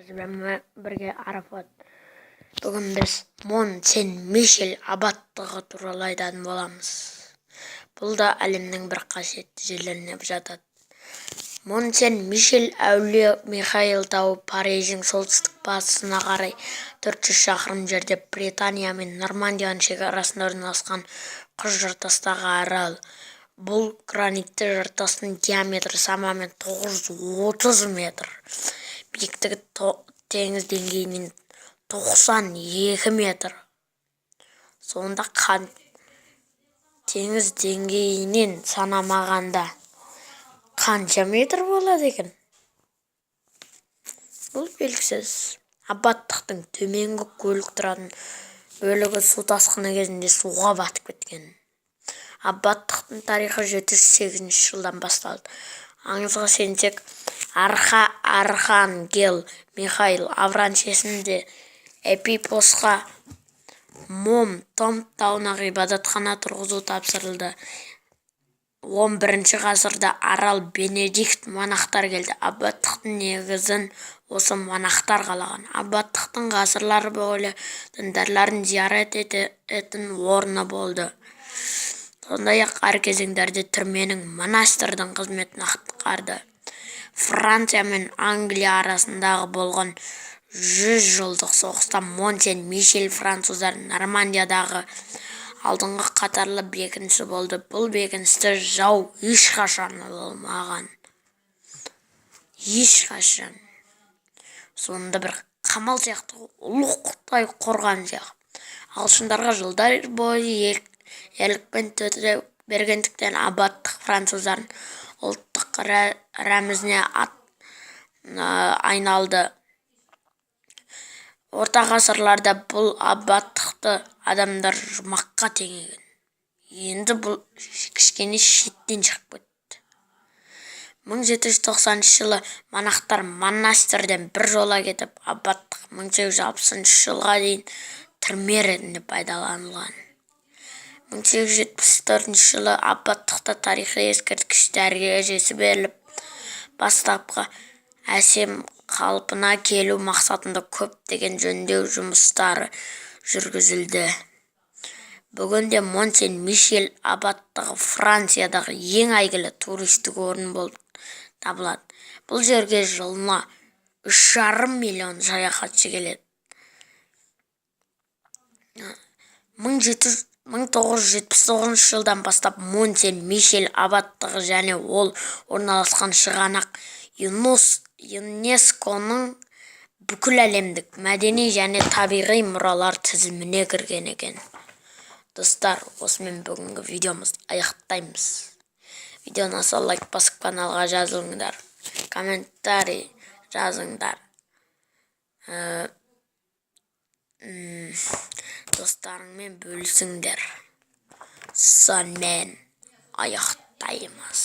Сізбен бірге Арафат. Бүгін біз Мон Сен Мишель абаттығы туралы айтатын боламыз. Бұл да әлемнің бір қасиетті жерлеріне жатады. Мон Сен Мишель әулие Михаил тауы Париждің солтүстік батысына қарай 400 шақырым жерде Британия мен Нормандияның шекарасында орналасқан құз жартастағы арал. Бұл гранитті жартастың диаметрі шамамен 930 метр. Биіктігі теңіз деңгейінен 92 метр. Сонда теңіз деңгейінен санамағанда қанша метр болады екен? Бұл белгісіз. Абаттықтың төменгі көлік тұратын бөлігі су тасқыны кезінде суға батып кеткен. Абаттықтың тарихы 708 жылдан басталды. Аңызға сенсек, архангел Михаил Авранчесінде Эпипосқа Том тауына ғибадатхана тұрғызу тапсырылды. 11 ғасырда арал Бенедикт монахтар келді. Абаттықтың негізін осы монахтар қалаған. Абаттықтың ғасырлар бойы діндарлардың зиярат ететін орны болды. Сондай-ақ әр кезеңдерде түрменің монастырдың қызметін атқарды. Франция мен Англия арасындағы болған 100 жылдық соғыста Мон Сен Мишель француздар Нормандиядағы алдыңғы қатарлы бекінісі болды. Бұл бекіністі жау ешқашан болмаған. Ешқашан. Сонда бір қамал сияқты ұлықтай қорған сияқты. Ағылшындарға жылдар бойы ерлікпен төте бергендіктен абаттық француздардың ұлттық рәмізіне айналды. Орта ғасырларда бұл абаттықты адамдар жұмаққа теңеген. Енді бұл кішкене шеттен шығып кетті. 1790 жылы монахтар монастырьден бір жола кетіп, абаттық 1860 жылға дейін түрме ретінде пайдаланылған. 1874 жылы абаттықта тарихи ескерткіш дәрежесі беріліп, бастапқы әсем қалпына келу мақсатында көптеген жөндеу жұмыстары жүргізілді. Бүгінде Мон Сен Мишель абаттығы Франциядағы ең әйгілі туристік орын болып табылады. Бұл жерге жылына 3,5 миллион саяхатшы келеді. 1979 жылдан бастап Мон Сен Мишель абаттығы және ол орналасқан шығанақ ЮНЕСКО-ның бүкіл әлемдік мәдени және табиғи мұралар тізіміне кірген екен. Достар, осымен бүгінгі видеомызды аяқтаймыз. Видеоны аса лайк басып каналға жазылыңдар, комментарий жазыңдар. Достарыңмен бөлісіңдер. Сонымен аяқтаймыз.